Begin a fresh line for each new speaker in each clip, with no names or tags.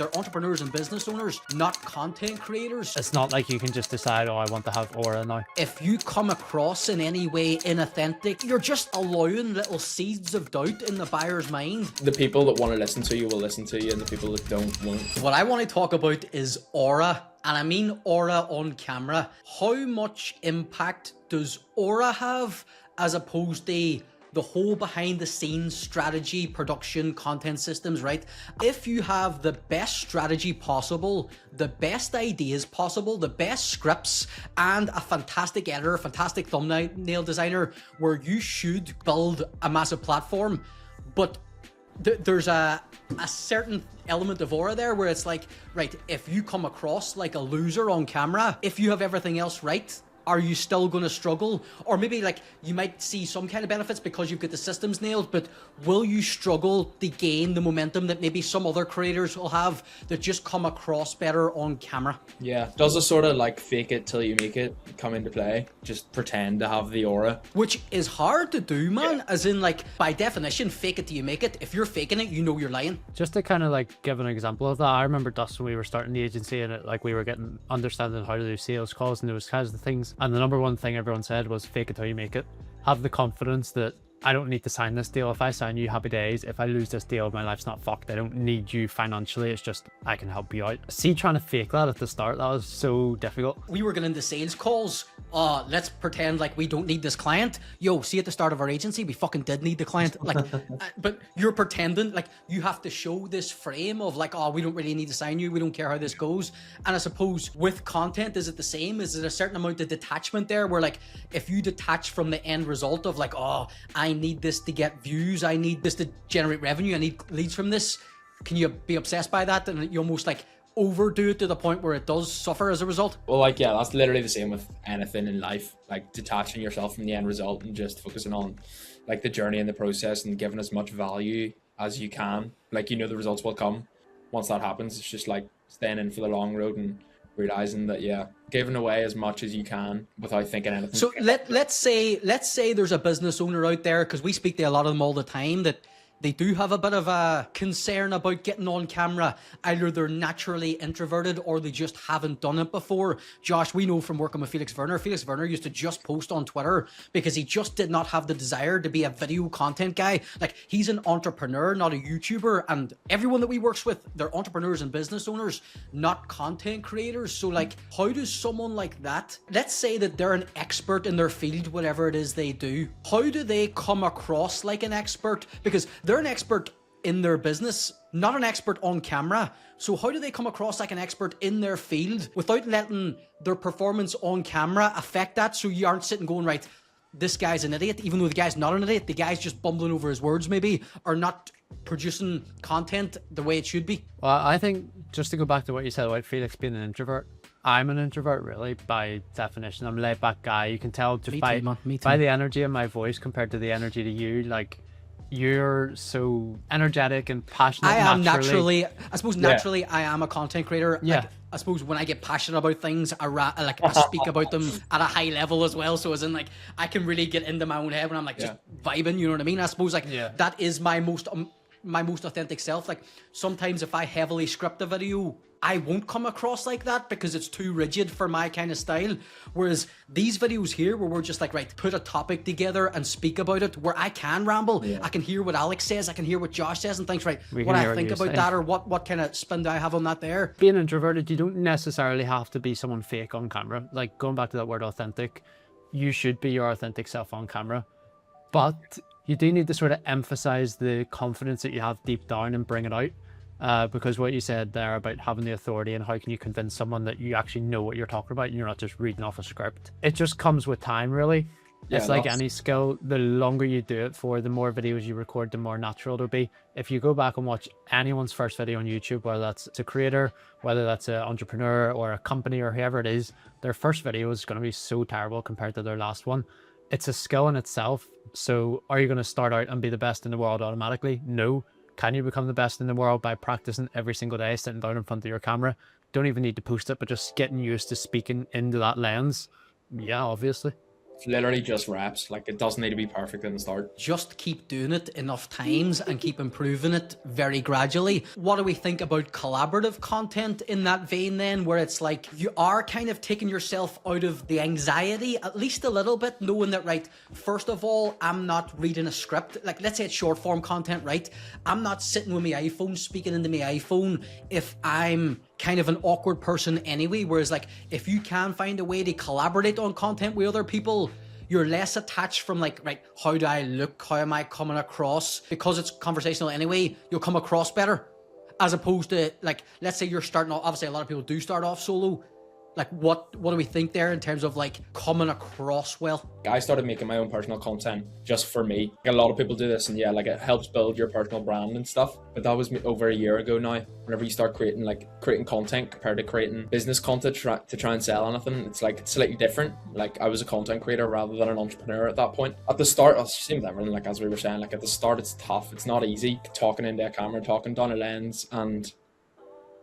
They're entrepreneurs and business owners, not content creators.
It's not like you can just decide, oh, I want to have aura now.
If you come across in any way inauthentic, you're just allowing little seeds of doubt in the buyer's mind.
The people that want to listen to you will listen to you, and the people that don't won't.
What I want to talk about is aura, and I mean aura on camera. How much impact does aura have as opposed to the whole behind the scenes strategy, production, content systems, right? If you have the best strategy possible, the best ideas possible, the best scripts, and a fantastic editor, fantastic thumbnail designer, where you should build a massive platform, but there's a certain element of aura there where it's like, right, if you come across like a loser on camera, if you have everything else right, are you still going to struggle? Or maybe like you might see some kind of benefits because you've got the systems nailed, but will you struggle to gain the momentum that maybe some other creators will have that just come across better on camera?
Yeah, does a sort of like fake it till you make it come into play? Just pretend to have the aura.
Which is hard to do, man. As in, like, by definition, fake it till you make it. If you're faking it, you know you're lying.
Just to kind of like give an example of that, I remember Dust when we were starting the agency and we were getting understanding how to do sales calls and those kinds of things. And the number one thing everyone said was fake it till you make it. Have the confidence that I don't need to sign this deal. If I sign you, happy days. If I lose this deal, my life's not fucked. I don't need you financially. It's just I can help you out. See, trying to fake that at the start, that was so difficult.
We were getting into sales calls. Let's pretend like we don't need this client. Yo, see, at the start of our agency, we fucking did need the client. Like, but you're pretending like you have to show this frame of like, oh, we don't really need to sign you. We don't care how this goes. And I suppose with content, is it the same? Is it a certain amount of detachment there where like, if you detach from the end result of like, oh, I need this to get views, I need this to generate revenue, I need leads from this, can you be obsessed by that and you almost like overdo it to the point where it does suffer as a result?
Well, like, yeah, that's literally the same with anything in life, like detaching yourself from the end result and just focusing on like the journey and the process and giving as much value as you can. Like, you know, the results will come once that happens. It's just like staying in for the long road and realizing that, yeah, giving away as much as you can without thinking anything.
So let's say there's a business owner out there, because we speak to a lot of them all the time, that they do have a bit of a concern about getting on camera. Either they're naturally introverted or they just haven't done it before. Josh, we know from working with Felix Werner. Felix Werner used to just post on Twitter because he just did not have the desire to be a video content guy. Like, he's an entrepreneur, not a YouTuber. And everyone that we works with, they're entrepreneurs and business owners, not content creators. So like, how does someone like that, let's say that they're an expert in their field, whatever it is they do, how do they come across like an expert? Because they're an expert in their business, not an expert on camera. So how do they come across like an expert in their field without letting their performance on camera affect that? So you aren't sitting going, right, this guy's an idiot, even though the guy's not an idiot. The guy's just bumbling over his words maybe, or not producing content the way it should be.
Well, I think just to go back to what you said about Felix being an introvert, I'm an introvert really by definition. I'm a laid back guy. You can tell just by the energy of my voice compared to the energy to you. Like, you're so energetic and passionate.
I am naturally I am a content creator.
Yeah.
Like, I suppose when I get passionate about things, I speak about them at a high level as well. So as in like, I can really get into my own head when I'm like just vibing, you know what I mean? I suppose like that is my most authentic self. Like, sometimes if I heavily script a video, I won't come across like that because it's too rigid for my kind of style. Whereas these videos here where we're just like, right, put a topic together and speak about it, where I can ramble, I can hear what Alex says, I can hear what Josh says and things, right, what I think about that, or what kind of spin do I have on that there.
Being introverted, you don't necessarily have to be someone fake on camera. Like, going back to that word authentic, you should be your authentic self on camera. But you do need to sort of emphasize the confidence that you have deep down and bring it out. Because what you said there about having the authority and how can you convince someone that you actually know what you're talking about and you're not just reading off a script. It just comes with time, really. It's like any skill. The longer you do it for, the more videos you record, the more natural it'll be. If you go back and watch anyone's first video on YouTube, whether that's a creator, whether that's an entrepreneur or a company or whoever it is, their first video is going to be so terrible compared to their last one. It's a skill in itself. So are you going to start out and be the best in the world automatically? No. Can you become the best in the world by practicing every single day, sitting down in front of your camera? Don't even need to post it, but just getting used to speaking into that lens. Yeah, obviously.
It's literally just reps. Like, it doesn't need to be perfect in the start.
Just keep doing it enough times and keep improving it very gradually. What do we think about collaborative content in that vein then, where it's like you are kind of taking yourself out of the anxiety, at least a little bit, knowing that, right, first of all, I'm not reading a script. Like, let's say it's short form content, right? I'm not sitting with my iPhone, speaking into my iPhone if I'm kind of an awkward person anyway. Whereas, like, if you can find a way to collaborate on content with other people, you're less attached from like, right, how do I look? How am I coming across? Because it's conversational anyway, you'll come across better. As opposed to, like, let's say you're starting off, obviously a lot of people do start off solo. Like, what do we think there in terms of like coming across well?
I started making my own personal content just for me. A lot of people do this, and yeah, like, it helps build your personal brand and stuff. But that was over a year ago now. Whenever you start creating content compared to creating business content to try and sell anything, it's like it's slightly different. Like, I was a content creator rather than an entrepreneur at that point. At the start, it's the same with everything. Like, as we were saying, like, at the start, it's tough. It's not easy talking into a camera, talking down a lens, and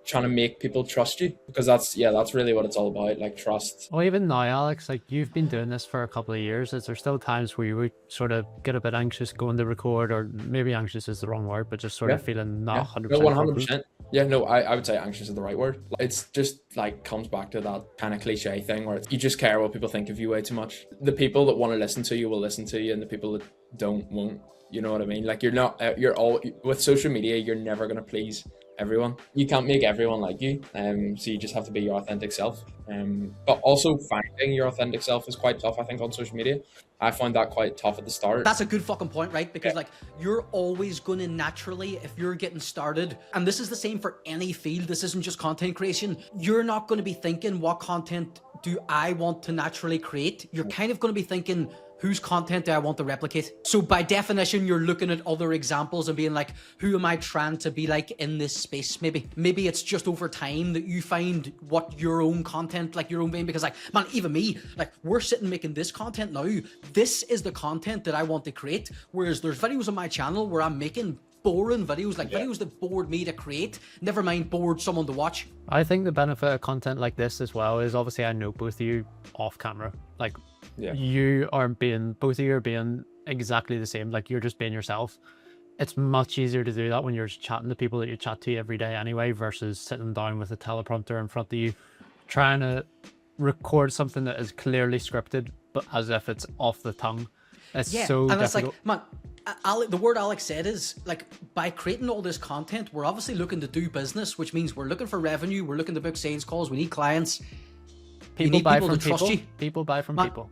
trying to make people trust you, because that's really what it's all about, like, trust.
Well, even now, Alex, like, you've been doing this for a couple of years. Is there still times where you would sort of get a bit anxious going to record, or maybe anxious is the wrong word, but just sort of feeling not 100%?
No, 100%. Yeah, no, I would say anxious is the right word. It's just like comes back to that kind of cliche thing where you just care what people think of you way too much. The people that want to listen to you will listen to you, and the people that don't won't. You know what I mean? Like, you're not, you're all, with social media, you're never going to please everyone. You can't make everyone like you. So you just have to be your authentic self. But also finding your authentic self is quite tough, I think, on social media. I find that quite tough at the start.
That's a good fucking point, right? Because like, you're always going to naturally, if you're getting started, and this is the same for any field, this isn't just content creation, you're not going to be thinking, what content do I want to naturally create? You're kind of going to be thinking, whose content do I want to replicate? So by definition, you're looking at other examples and being like, who am I trying to be like in this space? Maybe it's just over time that you find what your own content, like your own vein, because like, man, even me, like, we're sitting making this content now. This is the content that I want to create. Whereas there's videos on my channel where I'm making boring videos, like videos that bored me to create, never mind bored someone to watch.
I think the benefit of content like this as well is, obviously, I know both of you off camera. Like, you aren't being, both of you are being exactly the same. Like, you're just being yourself. It's much easier to do that when you're chatting to people that you chat to every day anyway, versus sitting down with a teleprompter in front of you, trying to record something that is clearly scripted, but as if it's off the tongue. It's so
and
difficult.
it's like, man, the word Alex said is, like, by creating all this content, we're obviously looking to do business, which means we're looking for revenue, we're looking to book sales calls, we need clients.
People buy from
to trust
people.
you.
People buy from people.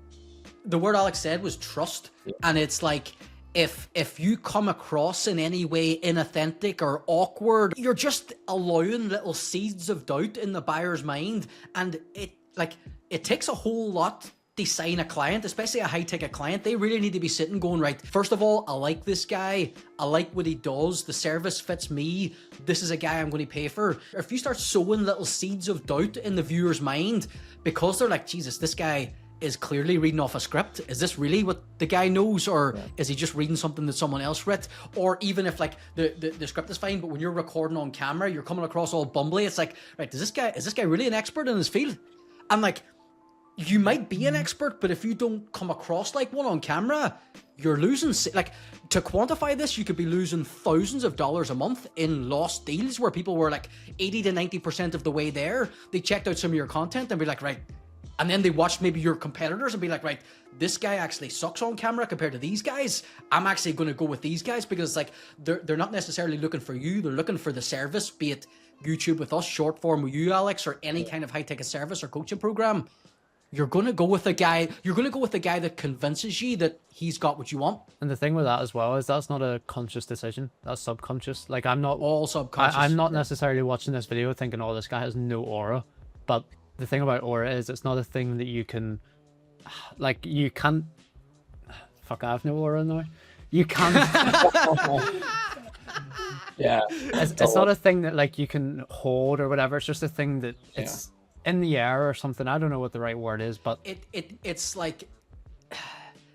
The word Alex said was trust, and it's like, if you come across in any way inauthentic or awkward, you're just allowing little seeds of doubt in the buyer's mind, and it takes a whole lot to sign a client, especially a high-ticket client. They really need to be sitting going, right, first of all, I like this guy, I like what he does, the service fits me, this is a guy I'm going to pay for. If you start sowing little seeds of doubt in the viewer's mind, because they're like, Jesus, this guy is clearly reading off a script. Is this really what the guy knows, or is he just reading something that someone else read? Or even if like the script is fine, but when you're recording on camera, you're coming across all bumbly. It's like, right, is this guy really an expert in his field? And like, you might be an expert, but if you don't come across like one on camera, you're losing. Like, to quantify this, you could be losing thousands of dollars a month in lost deals where people were like 80 to 90% of the way there. They checked out some of your content and be like, right. And then they watched maybe your competitors and be like, right, this guy actually sucks on camera compared to these guys. I'm actually going to go with these guys, because like, they're not necessarily looking for you. They're looking for the service, be it YouTube with us, short form with you, Alex, or any kind of high ticket service or coaching program. You're going to go with a guy. You're going to go with the guy that convinces you that he's got what you want.
And the thing with that as well is that's not a conscious decision. That's subconscious. Like, I'm not
all subconscious.
I'm not necessarily watching this video thinking, oh, this guy has no aura. But the thing about aura is it's not a thing that you can, like, you can't. Fuck, I have no aura now. You can't.
Yeah.
It's not a thing that like you can hold or whatever. It's just a thing that it's in the air or something. I don't know what the right word is, but
it's like,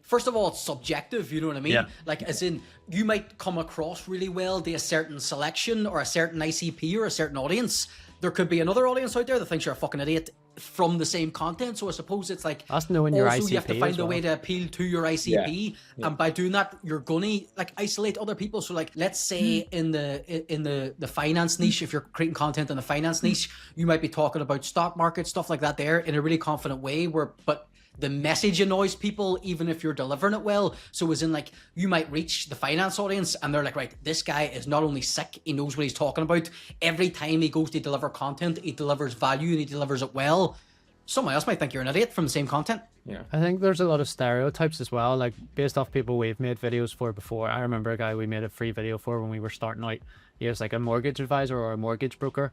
first of all, it's subjective, you know what I mean?
Yeah.
Like, as in, you might come across really well to a certain selection or a certain ICP or a certain audience. There could be another audience out there that thinks you're a fucking idiot from the same content. So I suppose it's like
That's knowing your
also you have to
ICP
find
as
a way
well.
to appeal to your ICP, and by doing that, you're gonna like isolate other people. So like, let's say in the finance niche, if you're creating content in the finance niche, you might be talking about stock market stuff like that there in a really confident way. But the message annoys people even if you're delivering it well. So as in like, you might reach the finance audience and they're like, right, this guy is not only sick, he knows what he's talking about. Every time he goes to deliver content, he delivers value and he delivers it well. Someone else might think you're an idiot from the same content.
Yeah.
I think there's a lot of stereotypes as well, like based off people we've made videos for before. I remember a guy we made a free video for when we were starting out. He was like a mortgage advisor or a mortgage broker,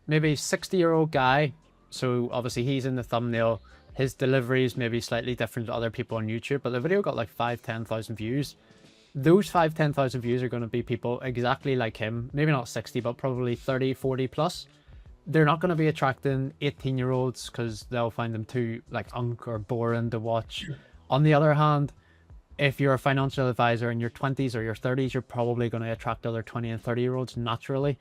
maybe 60-year-old guy. So obviously he's in the thumbnail. His delivery is maybe slightly different to other people on YouTube, but the video got like 5,000-10,000 views. Those 5,000-10,000 views are going to be people exactly like him, maybe not 60, but probably 30, 40 plus. They're not going to be attracting 18-year-olds because they'll find them too like unk or boring to watch. On the other hand, if you're a financial advisor in your 20s or your 30s, you're probably going to attract other 20 and 30-year-olds naturally.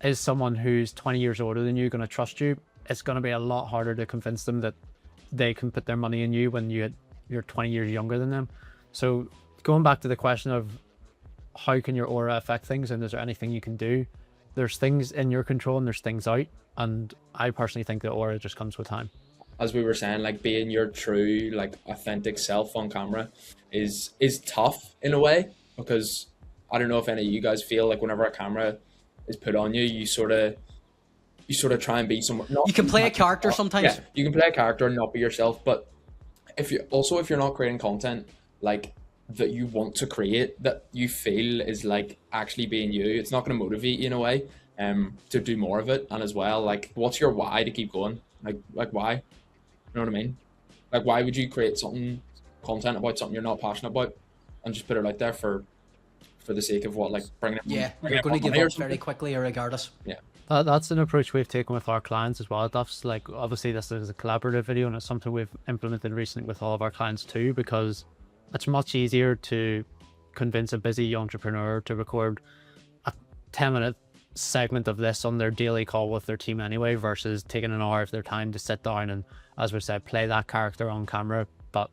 Is someone who's 20 years older than you going to trust you? It's going to be a lot harder to convince them that they can put their money in you when you're 20 years younger than them. So going back to the question of how can your aura affect things and is there anything you can do, there's things in your control and there's things out, and I personally think the aura just comes with time.
As we were saying, like being your true, like authentic self on camera is tough in a way, because I don't know if any of you guys feel like whenever a camera is put on you, you sort of try and be someone.
You can play a character sometimes.
Yeah, you can play a character and not be yourself. But if you're not creating content like that you want to create, that you feel is like actually being you, it's not going to motivate you in a way to do more of it. And as well, like, what's your why to keep going? Like why? You know what I mean? Like, why would you create content about something you're not passionate about and just put it out there for the sake of what, like bringing
You're going to give up very quickly regardless.
Yeah.
That's an approach we've taken with our clients as well. That's like, obviously this is a collaborative video and it's something we've implemented recently with all of our clients too, because it's much easier to convince a busy entrepreneur to record a 10-minute segment of this on their daily call with their team anyway, versus taking an hour of their time to sit down and, as we said, play that character on camera. But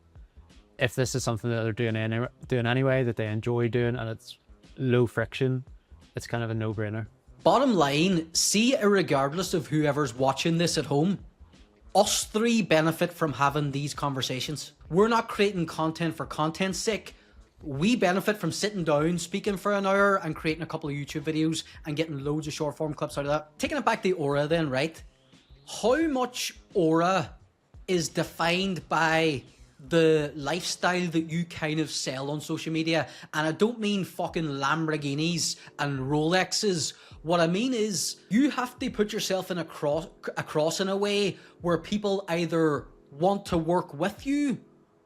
if this is something that they're doing anyway, that they enjoy doing, and it's low friction, it's kind of a no-brainer.
Bottom line, see, irregardless of whoever's watching this at home, us three benefit from having these conversations. We're not creating content for content's sake. We benefit from sitting down, speaking for an hour, and creating a couple of YouTube videos and getting loads of short form clips out of that. Taking it back to aura then, right? How much aura is defined by the lifestyle that you kind of sell on social media? And I don't mean fucking Lamborghinis and Rolexes. What I mean is you have to put yourself in a cross in a way where people either want to work with you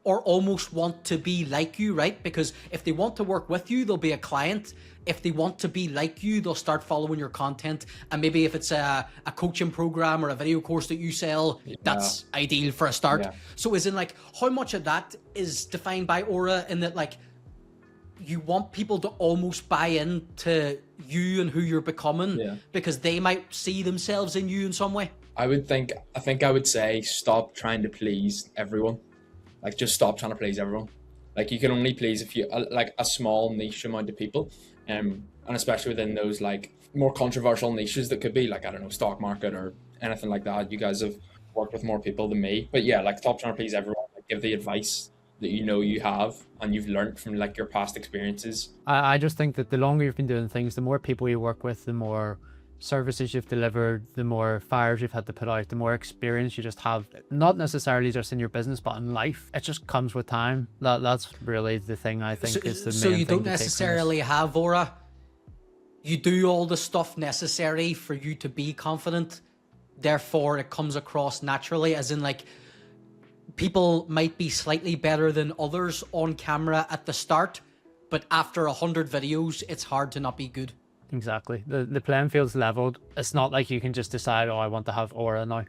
or almost want to be like you, right? Because if they want to work with you, they'll be a client. If they want to be like you, they'll start following your content. And maybe if it's a coaching program or a video course that you sell, that's ideal for a start.
Yeah.
So as in like, how much of that is defined by aura, in that like, you want people to almost buy into you and who you're becoming because they might see themselves in you in some way?
I think I would say stop trying to please everyone. Like, just stop trying to please everyone. Like, you can only please if you like a small niche amount of people, and especially within those like more controversial niches that could be like, I don't know, stock market or anything like that. You guys have worked with more people than me, but yeah, like, stop trying to please everyone. Like, give the advice that you know you have and you've learned from like your past experiences.
I just think that the longer you've been doing things, the more people you work with, the more services you've delivered, the more fires you've had to put out, the more experience you just have, not necessarily just in your business but in life. It just comes with time. That's really the thing I think is the main thing.
So you don't
to take from
necessarily
this.
have aura. You do all the stuff necessary for you to be confident, therefore it comes across naturally, as in like, people might be slightly better than others on camera at the start, but after 100 videos it's hard to not be good.
Exactly. The playing field's leveled. It's not like you can just decide, oh, I want to have aura now.